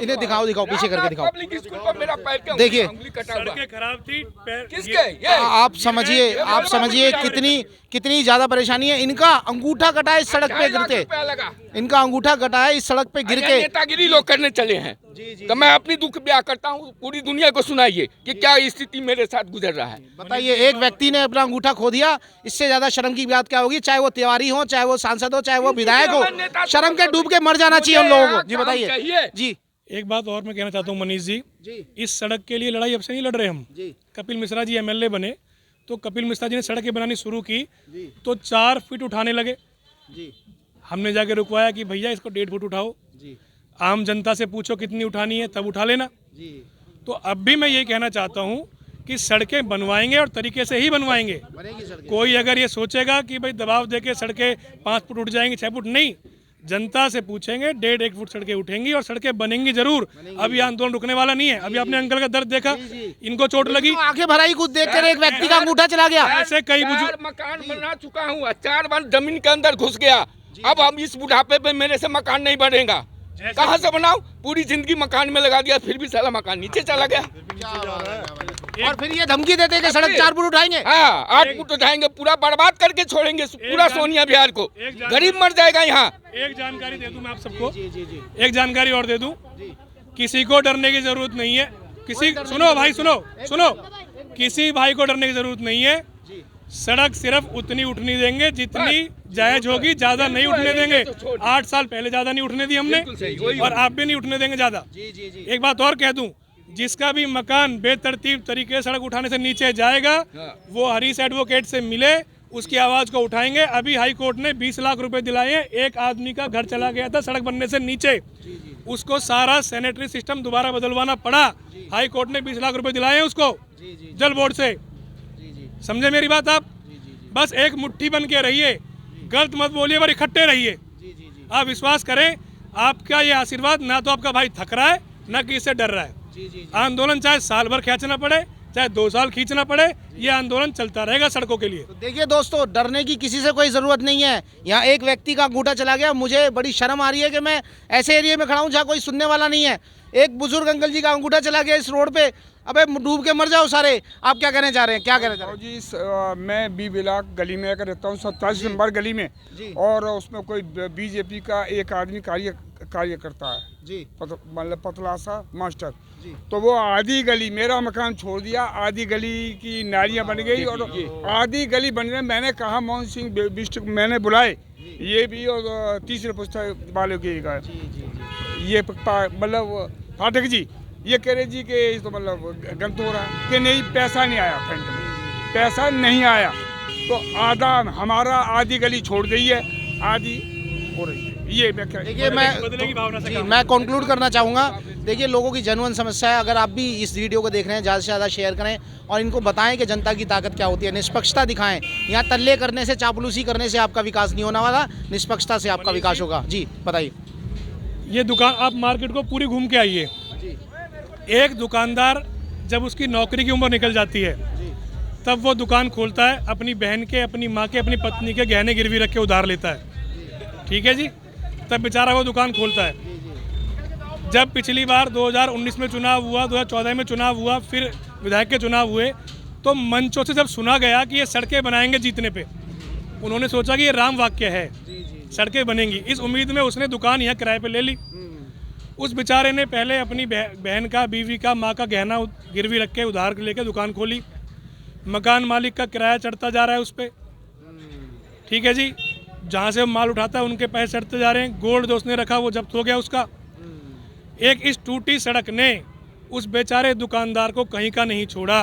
इन्हें दिखाओ पीछे करके दिखाओ। पब्लिक स्कूल पर मेरा पैर के देखिए, उंगली कटा हुआ। सड़कें खराब थी, किसके? आप समझिए कितनी ज्यादा परेशानी है। इनका अंगूठा कटा है इस सड़क पे गिरते, इनका अंगूठा कटा है इस सड़क पे गिर के। नेतागिरी लोग करने चले हैं, तो मैं अपनी दुख ब्याह करता हूँ, पूरी दुनिया को सुनाइए कि क्या स्थिति मेरे साथ गुजर रहा है। बताइए, एक व्यक्ति ने अपना अंगूठा खो दिया, इससे ज्यादा शर्म की बात क्या होगी? चाहे वो तिवारी हो, चाहे वो सांसद हो, चाहे वो विधायक हो, शर्म के डूब के मर जाना चाहिए उन लोगों को। जी बताइए। जी एक बात और मैं कहना चाहता हूँ मनीष जी, इस सड़क के लिए लड़ाई अब से नहीं लड़ रहे हम। कपिल मिश्रा जी एमएलए बने तो कपिल मिश्रा जी ने सड़कें बनानी शुरू की तो 4 फीट उठाने लगे। हमने जाके रुकवाया कि भैया इसको 1.5 फुट उठाओ, आम जनता से पूछो कितनी उठानी है, तब उठा लेना। तो अब भी मैं ये कहना चाहता हूँ कि सड़कें बनवाएंगे और तरीके से ही बनवाएंगे। कोई अगर ये सोचेगा कि भाई दबाव देके सड़कें 5 फुट उठ जाएंगी, 6 फुट, नहीं, जनता से पूछेंगे, 1.5-1 फुट सड़कें उठेंगी और सड़कें बनेंगी जरूर। अभी आंदोलन रुकने वाला नहीं है। अभी आपने अंकल का दर्द देखा, इनको चोट लगी, आंखें भराई कुछ देखकर एक व्यक्ति का अंगूठा चला गया। ऐसे कई मकान बना चुका हूँ, 4 बार जमीन के अंदर घुस गया। अब हम इस बुढ़ापे पे मेरे से मकान नहीं बनेगा, कहाँ से बनाऊं? पूरी जिंदगी मकान में लगा दिया, फिर भी साला मकान नीचे चला गया। और फिर ये धमकी देते हैं कि सड़क 4 फुट उठाएंगे। हाँ, 8 फुट उठाएंगे, पूरा बर्बाद करके छोड़ेंगे पूरा सोनिया बिहार को, गरीब मर जाएगा यहाँ। एक जानकारी दे दूं मैं आप सबको, एक जानकारी और दे दूं, किसी को डरने की जरूरत नहीं है। सुनो भाई, सुनो, किसी भाई को डरने की जरूरत नहीं है। सड़क सिर्फ उतनी उठनी देंगे जितनी जायज होगी, ज्यादा नहीं उठने देंगे। 8 साल पहले ज्यादा नहीं उठने दी हमने, और आप भी नहीं उठने देंगे ज्यादा। एक बात और कह दूं, जिसका भी मकान बेतरतीब तरीके से सड़क उठाने से नीचे जाएगा, वो हरीश एडवोकेट से मिले, उसकी आवाज को उठाएंगे। अभी हाई कोर्ट ने 20 लाख रुपए दिलाए हैं। एक आदमी का घर चला गया था सड़क बनने से नीचे, उसको सारा सैनिटरी सिस्टम दोबारा बदलवाना पड़ा। हाई कोर्ट ने 20 लाख रुपए दिलाए हैं उसको जल बोर्ड से। समझे मेरी बात आप? बस एक मुट्ठी बन के रहिए, गलत मत बोलिए, पर इकट्ठे रहिए। आप विश्वास करें, आपका ये आशीर्वाद, ना तो आपका भाई थक रहा है, ना कि इससे डर रहा है। आंदोलन चाहे साल भर खींचना पड़े, चाहे 2 साल खींचना पड़े, ये आंदोलन चलता रहेगा सड़कों के लिए। तो देखिए दोस्तों, डरने की किसी से कोई ज़रूरत नहीं है। यहाँ एक व्यक्ति का अंगूठा चला गया, मुझे बड़ी शर्म आ रही है कि मैं ऐसे एरिया में खड़ा हूँ जहाँ कोई सुनने वाला नहीं है। एक बुजुर्ग अंकल जी का अंगूठा चला गया इस रोड पे। अबे डूब के मर जाओ सारे। आप क्या कहना चाह रहे हैं? क्या कहना चाह रहे हैं? जी, मैं बी ब्लॉक गली में आकर रहता हूँ, 27 नंबर गली में, और उसमें कोई बीजेपी का एक आदमी कार्य करता है जी, मतलब पतला सा मास्टर जी। तो वो आधी गली, मेरा मकान छोड़ दिया, आधी गली की नालियाँ बन गई और आधी गली बन गई। मैंने कहा मोहन सिंह बिष्ट मैंने बुलाए, ये भी, और तीसरे पुस्तक वालों के ये मतलब फाटक जी, ये कह रहे जी कि तो मतलब गलत हो रहा है कि नहीं, पैसा नहीं आया, फंड में पैसा नहीं आया। तो आधा हमारा, आधी गली छोड़ दी है, आधी हो रही है। ये देखिए, मैं कंक्लूड करना चाहूँगा। देखिए, लोगों की जेन्युइन समस्या है। अगर आप भी इस वीडियो को देख रहे हैं, ज़्यादा से ज़्यादा शेयर करें और इनको बताएं कि जनता की ताकत क्या होती है। निष्पक्षता दिखाएं। यहाँ तल्ले करने से, चापलूसी करने से आपका विकास नहीं होने वाला, निष्पक्षता से आपका विकास होगा। जी बताइए। ये दुकान, आप मार्केट को पूरी घूम के आइए। एक दुकानदार जब उसकी नौकरी की उम्र निकल जाती है, तब वो दुकान खोलता है, अपनी बहन के, अपनी माँ के, अपनी पत्नी के गहने गिरवी रख के उधार लेता है। ठीक है जी, तब बेचारा वो दुकान खोलता है। जब पिछली बार 2019 में चुनाव हुआ, 2014 में चुनाव हुआ, फिर विधायक के चुनाव हुए, तो मंचों से जब सुना गया कि ये सड़कें बनाएंगे जीतने पे, उन्होंने सोचा कि ये राम वाक्य है, सड़कें बनेंगी, इस उम्मीद में उसने दुकान यहाँ किराए पे ले ली। उस बेचारे ने पहले अपनी बहन का, बीवी का, माँ का गहना गिरवी रख के उधार लेके दुकान खोली। मकान मालिक का किराया चढ़ता जा रहा है उस पर, ठीक है जी, जहाँ से माल उठाता है उनके पैसे चढ़ते जा रहे हैं। गोल्ड जो उसने रखा वो जब्त हो गया उसका। एक इस टूटी सड़क ने उस बेचारे दुकानदार को कहीं का नहीं छोड़ा।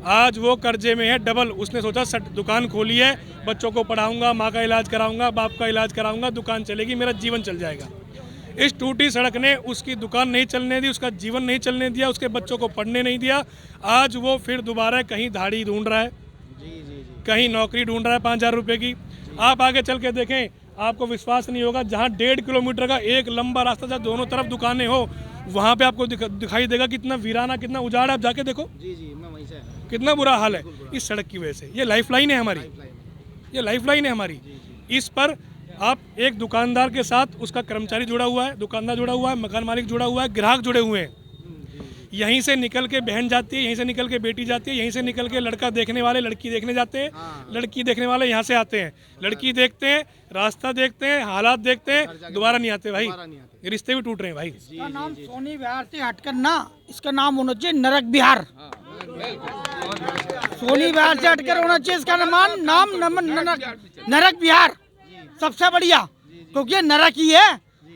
आज वो कर्जे में है डबल। उसने सोचा दुकान खोली है, बच्चों को पढ़ाऊंगा, माँ का इलाज कराऊंगा, बाप का इलाज कराऊंगा, दुकान चलेगी, मेरा जीवन चल जाएगा। इस टूटी सड़क ने उसकी दुकान नहीं चलने दी, उसका जीवन नहीं चलने दिया, उसके बच्चों को पढ़ने नहीं दिया। आज वो फिर दोबारा कहीं दाढ़ी ढूंढ रहा है, कहीं नौकरी ढूंढ रहा है 5,000 रुपये की। आप आगे चल के देखें, आपको विश्वास नहीं होगा, जहाँ 1.5 किलोमीटर का एक लंबा रास्ता जहाँ दोनों तरफ दुकानें हो, वहाँ पे आपको दिखाई देगा कितना वीराना, कितना उजाड़ है। आप जाके देखो मैं वहीं से कितना बुरा हाल है इस सड़क की वजह से। ये लाइफलाइन है हमारी, ये लाइफलाइन है हमारी। इस पर आप एक दुकानदार के साथ उसका कर्मचारी जुड़ा हुआ है, दुकानदार जुड़ा हुआ है, मकान मालिक जुड़ा हुआ है, ग्राहक जुड़े हुए हैं। यहीं से निकल के बहन जाती है, यहीं से निकल के बेटी जाती है, यहीं से निकल के लड़का देखने वाले लड़की देखने जाते हैं, लड़की देखने वाले यहाँ से आते हैं, लड़की देखते हैं, रास्ता देखते हैं, हालात देखते हैं, दोबारा नहीं आते भाई। रिश्ते भी टूट रहे हैं भाई। इसका नाम सोनी विहार से हटकर ना, इसका नाम होना चाहिए नरक बिहार। सोनी विहार से हटकर होना चाहिए इसका नाम नरक बिहार, सबसे बढ़िया, क्योंकि ये नरक ही है।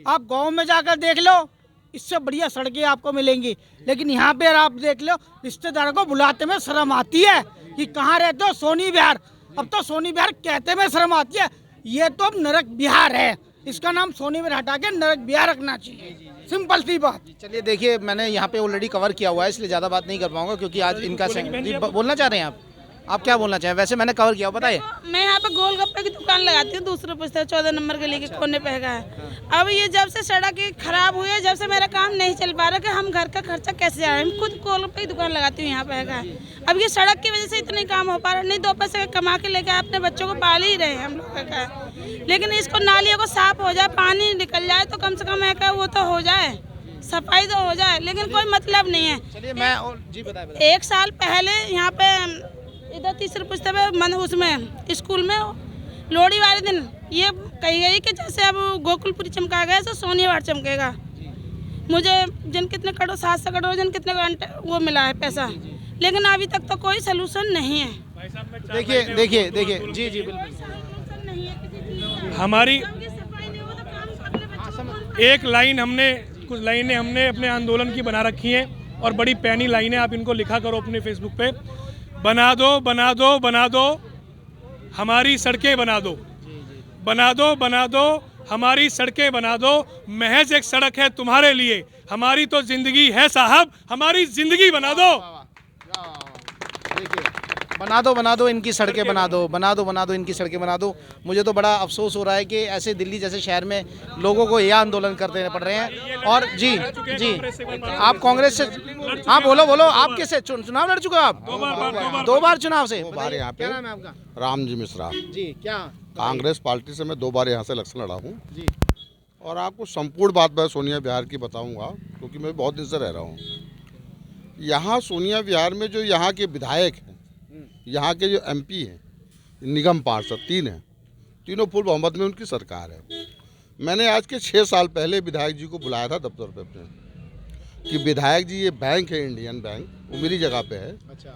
आप गांव में जाकर देख लो, इससे बढ़िया सड़कें आपको मिलेंगी, लेकिन यहाँ पे आप देख लो, रिश्तेदारों को बुलाते में शर्म आती है कि कहाँ रहते हो, सोनी बिहार। अब तो सोनी बिहार कहते में शर्म आती है, ये तो अब नरक बिहार है। इसका नाम सोनी बिहार हटा के नरक बिहार रखना चाहिए, सिंपल सी बात। चलिए देखिए, मैंने यहाँ पे ऑलरेडी कवर किया हुआ है, इसलिए ज़्यादा बात नहीं कर पाऊंगा क्योंकि आज इनका बोलना चाह रहे हैं आप क्या बोलना चाहें? वैसे मैंने कवर किया, बताइए। मैं यहाँ पे गोलगप्पे की दुकान लगाती हूँ, दूसरे पुस्ते 14 नंबर गली के कोने पे है। अब ये जब से सड़क खराब हुई है, जब से मेरा काम नहीं चल पा रहा कि हम घर का खर्चा कैसे जा रहे हैं। खुद गोलगप्पे की दुकान लगाती हूँ यहाँ पे है। अब ये सड़क की वजह से इतना काम हो पा रहा, नहीं 2 पैसे कमा के लेके अपने बच्चों को पाल ही रहे हैं हम लोग का। लेकिन इसको नालियों को साफ हो जाए, पानी निकल जाए तो कम से कम है वो तो हो जाए, सफाई तो हो जाए, लेकिन कोई मतलब नहीं है। चलिए मैं जी बताइए। 1 साल पहले यहाँ पे इधर तीसरे पुस्ते में उसमें स्कूल में लोहड़ी वाले दिन ये कही गई कि जैसे अब गोकुलपुरी चमका गया तो सोनिया विहार चमकेगा। मुझे जन कितने करोड़, 700 करोड़ जन कितने वो मिला है पैसा, लेकिन अभी तक तो कोई सलूशन नहीं है। देखिए जी बिल्कुल हमारी एक लाइन कुछ लाइनें हमने अपने आंदोलन की बना रखी हैं और बड़ी पैनी लाइनें, आप इनको लिखा करो अपने फेसबुक पे। बना दो बना दो बना दो हमारी सड़कें बना दो, बना दो बना दो हमारी सड़कें बना दो। महज एक सड़क है तुम्हारे लिए, हमारी तो जिंदगी है साहब, हमारी जिंदगी बना दो। बना दो इनकी सड़कें बना दो इनकी सड़कें बना दो। मुझे तो बड़ा अफसोस हो रहा है कि ऐसे दिल्ली जैसे शहर में लोगों को यह आंदोलन करते पड़ रहे हैं। और जी आप कांग्रेस से, हाँ बोलो आप किससे चुनाव लड़ चुके हो? आप 2 बार चुनाव से। 2 बार यहाँ पे। क्या नाम है आपका? रामजी मिश्रा जी। क्या कांग्रेस पार्टी से मैं 2 बार यहाँ से इलेक्शन लड़ा हूँ जी। और आपको संपूर्ण बात मैं सोनिया विहार की बताऊँगा क्योंकि मैं बहुत दिन से रह रहा हूँ यहाँ। सोनिया विहार में जो यहाँ के विधायक हैं, यहाँ के जो MP हैं, निगम पार्षद 3 हैं, तीनों फुल बहुमत में उनकी सरकार है। मैंने आज के 6 साल पहले विधायक जी को बुलाया था दफ्तर पे अपने कि विधायक जी ये बैंक है, इंडियन बैंक, वो मेरी जगह पे है। अच्छा।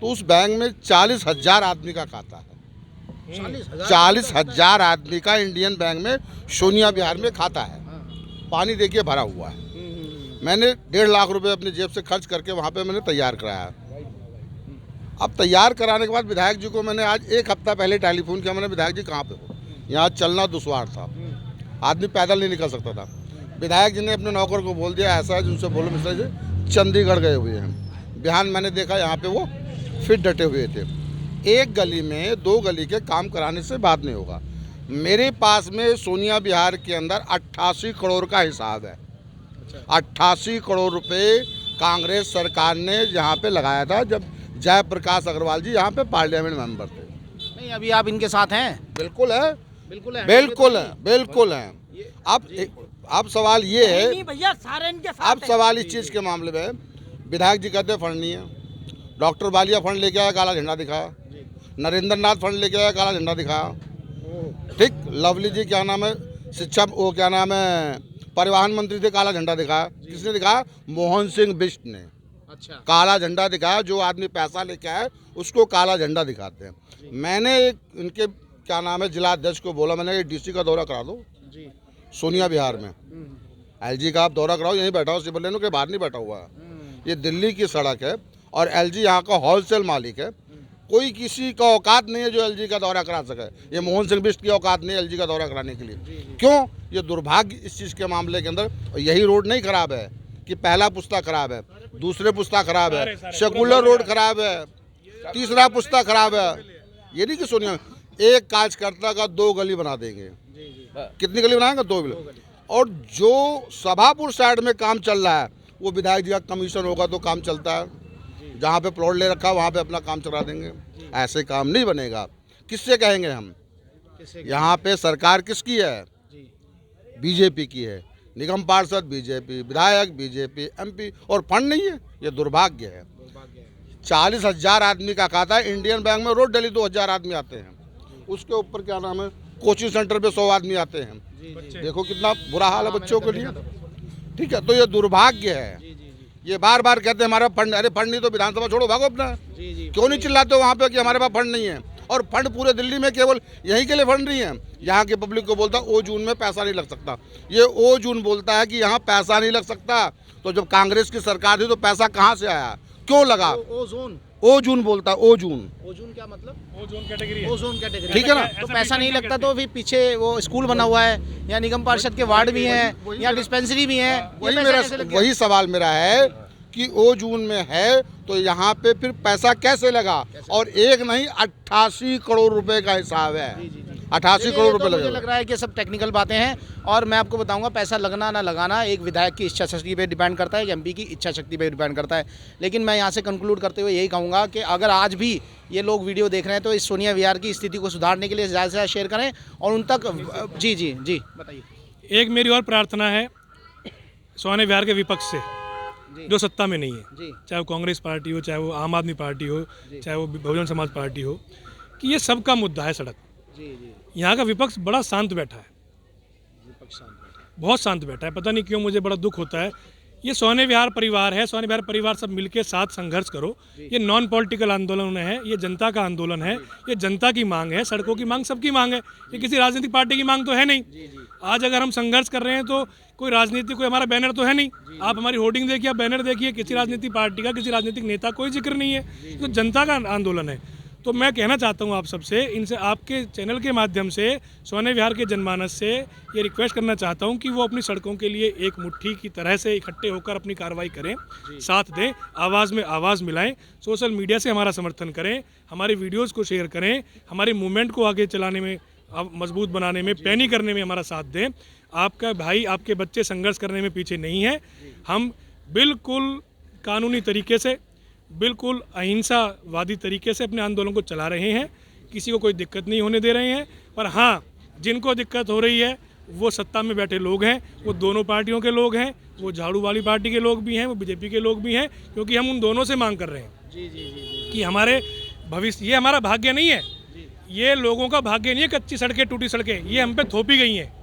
तो उस बैंक में 40,000 आदमी का खाता है। 40,000 आदमी का इंडियन बैंक में सोनिया विहार में खाता है। पानी देखिए भरा हुआ है। मैंने 1.5 लाख रुपए अपनी जेब से खर्च करके वहाँ पे मैंने तैयार कराया। अब तैयार कराने के बाद विधायक जी को मैंने आज 1 हफ्ता पहले टेलीफोन किया। मैंने विधायक जी कहाँ पे हो? यहाँ चलना दुश्वार था, आदमी पैदल नहीं निकल सकता था। विधायक जी ने अपने नौकर को बोल दिया ऐसा है, जिनसे बोलो मिश्रा जी चंडीगढ़ गए हुए हैं। बिहान मैंने देखा यहाँ पे वो फिर डटे हुए थे। एक गली में 2 गली के काम कराने से बात नहीं होगा। मेरे पास में सोनिया विहार के अंदर 88 करोड़ का हिसाब है। 88 करोड़ रुपए कांग्रेस सरकार ने यहाँ पे लगाया था जब जयप्रकाश अग्रवाल जी यहाँ पे पार्लियामेंट मेंबर थे। नहीं, अभी आप इनके साथ हैं? बिल्कुल है, बिल्कुल है। अब सवाल ये है भैया, सारे इनके साथ अब सवाल इस चीज़ के मामले में विधायक जी कहते फंड नहीं है, डॉक्टर बालिया फंड लेके आया, काला झंडा दिखाया। नरेंद्र नाथ फंड लेके आया, काला झंडा दिखाया। ठीक, लवली जी क्या नाम है, शिक्षा वो क्या नाम है, परिवहन मंत्री थे, काला झंडा दिखाया। किसने दिखाया? मोहन सिंह बिष्ट ने। अच्छा, काला झंडा दिखाया। जो आदमी पैसा लेके आए उसको काला झंडा दिखाते हैं। मैंने एक इनके क्या नाम है जिला अध्यक्ष को बोला, मैंने डीसी का दौरा करा दो जी, सोनिया विहार में। एलजी का आप दौरा कराओ, यहीं बैठा हो, सिविल लाइनों के बाहर नहीं बैठा हुआ है। ये दिल्ली की सड़क है और एलजी यहाँ का होलसेल मालिक है। कोई किसी का औकात नहीं है जो एलजी का दौरा करा सके। ये मोहन सिंह बिष्ट की औकात नहीं है एलजी का दौरा कराने के लिए। क्यों? ये दुर्भाग्य इस चीज़ के मामले के अंदर। यही रोड नहीं खराब है कि पहला पुस्ता खराब है, दूसरे पुस्ता खराब है, सेकुलर रोड खराब है, तीसरा पुस्ता खराब है। ये नहीं कि सोनिया एक कार्यकर्ता का 2 गली बना देंगे। कितनी गली बनाएंगे? 2 गली। और जो सभापुर साइड में काम चल रहा है वो विधायक जी का कमीशन होगा तो काम चलता है। जहाँ पे प्लॉट ले रखा है वहाँ पे अपना काम चला देंगे। ऐसे काम नहीं बनेगा। किससे कहेंगे हम? यहाँ पे सरकार किसकी है? बीजेपी की है। निगम पार्षद बीजेपी, विधायक बीजेपी, एमपी, और फंड नहीं है। ये दुर्भाग्य है। 40,000 आदमी का खाता है इंडियन बैंक में, रोज डेली 2,000 आदमी आते हैं। उसके ऊपर क्या नाम है, कोचिंग सेंटर पे 100 आदमी आते हैं। देखो कितना बुरा हाल है बच्चों के लिए। ठीक है, तो ये दुर्भाग्य है। ये बार बार कहते हैं हमारा फंड, अरे फंड नहीं तो विधानसभा छोड़ो, भागो अपना। क्यों नहीं चिल्लाते हो वहाँ पे कि हमारे पास फंड नहीं है? और फंड पूरे दिल्ली में केवल यहीं के लिए फंड नहीं है। यहाँ के पब्लिक को बोलता ओ जून में पैसा नहीं लग सकता। ये ओ जून बोलता है कि यहाँ पैसा नहीं लग सकता। तो जब कांग्रेस की सरकार थी तो पैसा कहाँ से आया, क्यों लगा? ओ जून बोलता है। ओ जून क्या मतलब? ओजोन कैटेगरी है। ओजोन कैटेगरी, ठीक है ना? तो पैसा नहीं लगता तो फिर पीछे वो स्कूल बना हुआ है या निगम पार्षद के वार्ड भी हैं या डिस्पेंसरी भी है। वही सवाल मेरा है कि ओ जून में है तो यहाँ पे फिर पैसा कैसे लगा? और एक नहीं 88 करोड़ रुपए का हिसाब है। 88 करोड़ रुपए मुझे लग रहा है कि सब टेक्निकल बातें हैं। और मैं आपको बताऊंगा, पैसा लगना ना लगाना एक विधायक की इच्छा शक्ति पे डिपेंड करता है, एक एमपी की इच्छा शक्ति पे डिपेंड करता है। लेकिन मैं यहाँ से कंक्लूड करते हुए यही कहूँगा कि अगर आज भी ये लोग वीडियो देख रहे हैं तो इस सोनिया विहार की स्थिति को सुधारने के लिए ज़्यादा से ज़्यादा शेयर करें और उन तक जी बताइए। एक मेरी और प्रार्थना है सोनिया विहार के विपक्ष से जो सत्ता में नहीं है, चाहे वो कांग्रेस पार्टी हो, चाहे वो आम आदमी पार्टी हो, चाहे वो बहुजन समाज पार्टी हो, कि ये सबका मुद्दा है सड़क। यहाँ का विपक्ष बड़ा शांत बैठा है, बहुत शांत बैठा है। पता नहीं क्यों मुझे बड़ा दुख होता है। ये सोनिया विहार परिवार है, सोनिया विहार परिवार सब मिलके साथ संघर्ष करो। ये नॉन पॉलिटिकल आंदोलन है, ये जनता का आंदोलन है, ये जनता की मांग है, सड़कों की मांग सबकी मांग है। ये किसी राजनीतिक पार्टी की मांग तो है नहीं। आज अगर हम संघर्ष कर रहे हैं तो कोई राजनीति, कोई हमारा बैनर तो है नहीं। आप हमारी होर्डिंग देखिए, बैनर देखिए, किसी राजनीतिक पार्टी का, किसी राजनीतिक नेता कोई जिक्र नहीं है। तो जनता का आंदोलन है। तो मैं कहना चाहता हूं आप सबसे, इनसे आपके चैनल के माध्यम से सोनिया विहार के जनमानस से ये रिक्वेस्ट करना चाहता हूं कि वो अपनी सड़कों के लिए एक मुट्ठी की तरह से इकट्ठे होकर अपनी कार्रवाई करें, साथ दें, आवाज़ में आवाज़ मिलाएं, सोशल मीडिया से हमारा समर्थन करें, हमारी वीडियोज़ को शेयर करें, हमारी मूवमेंट को आगे चलाने में, मजबूत बनाने में, पैनी करने में हमारा साथ दें। आपका भाई, आपके बच्चे संघर्ष करने में पीछे नहीं है। हम बिल्कुल कानूनी तरीके से, बिल्कुल अहिंसावादी तरीके से अपने आंदोलन को चला रहे हैं। किसी को कोई दिक्कत नहीं होने दे रहे हैं। पर हाँ, जिनको दिक्कत हो रही है वो सत्ता में बैठे लोग हैं, वो दोनों पार्टियों के लोग हैं, वो झाड़ू वाली पार्टी के लोग भी हैं, वो बीजेपी के लोग भी हैं। क्योंकि हम उन दोनों से मांग कर रहे हैं कि हमारे भविष्य, ये हमारा भाग्य नहीं है, ये लोगों का भाग्य नहीं है। कच्ची सड़कें, टूटी सड़कें ये हम पे थोपी गई हैं।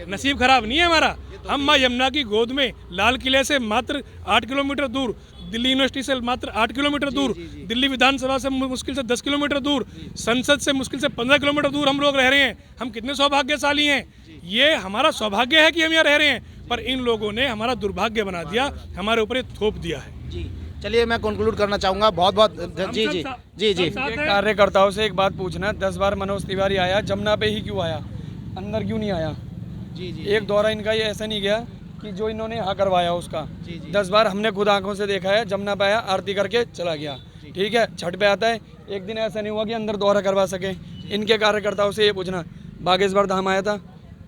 नसीब खराब नहीं है हमारा। हम माँ यमुना की गोद में, लाल किले से मात्र 8 किलोमीटर दूर, दिल्ली यूनिवर्सिटी से मात्र 8 किलोमीटर दूर, दिल्ली विधानसभा से मुश्किल से 10 किलोमीटर दूर, संसद से मुश्किल से 15 किलोमीटर दूर हम लोग रह रहे हैं। हम कितने सौभाग्यशाली हैं। ये हमारा सौभाग्य है कि हम यहाँ रह रहे हैं, पर इन लोगों ने हमारा दुर्भाग्य बना दिया, हमारे ऊपर थोप दिया है। जी चलिए, मैं कंक्लूड करना चाहूँगा। बहुत बहुत जी कार्यकर्ताओं से एक बात पूछना, 10 बार मनोज तिवारी आया, जमुना पे ही क्यों आया, अंदर क्यों नहीं आया? एक दौरा इनका ये ऐसा नहीं गया कि जो इन्होंने यहाँ करवाया उसका। 10 बार हमने खुद आंखों से देखा है। जमुना पे आया, आरती करके चला गया। ठीक है, छठ पे आता है, एक दिन ऐसा नहीं हुआ कि अंदर दौरा करवा सके। इनके कार्यकर्ताओं से ये पूछना, बागेश्वर धाम आया था,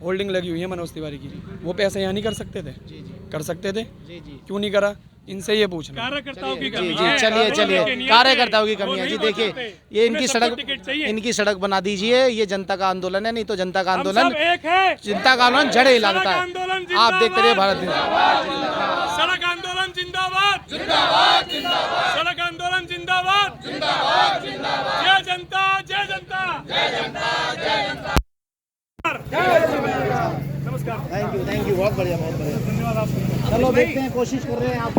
होल्डिंग लगी हुई है मनोज तिवारी की, वो पैसे यहाँ नहीं कर सकते थे? कर सकते थे, क्यों नहीं करा? इनसे ये पूछना। कार्यकर्ताओं की कमी जी चलिए कार्यकर्ताओं की कमी है जी। देखिए, ये इनकी सड़क बना दीजिए। ये जनता का आंदोलन है, नहीं तो जनता का आंदोलन, जनता का आंदोलन जड़े लगता है। आप देखते रहिए भारत सड़क आंदोलन जिंदाबाद, सड़क आंदोलन जिंदाबाद। जय जनता जय जनता नमस्कार। थैंक यू बहुत बढ़िया धन्यवाद आपका। चलो देखते हैं, कोशिश कर रहे हैं आप।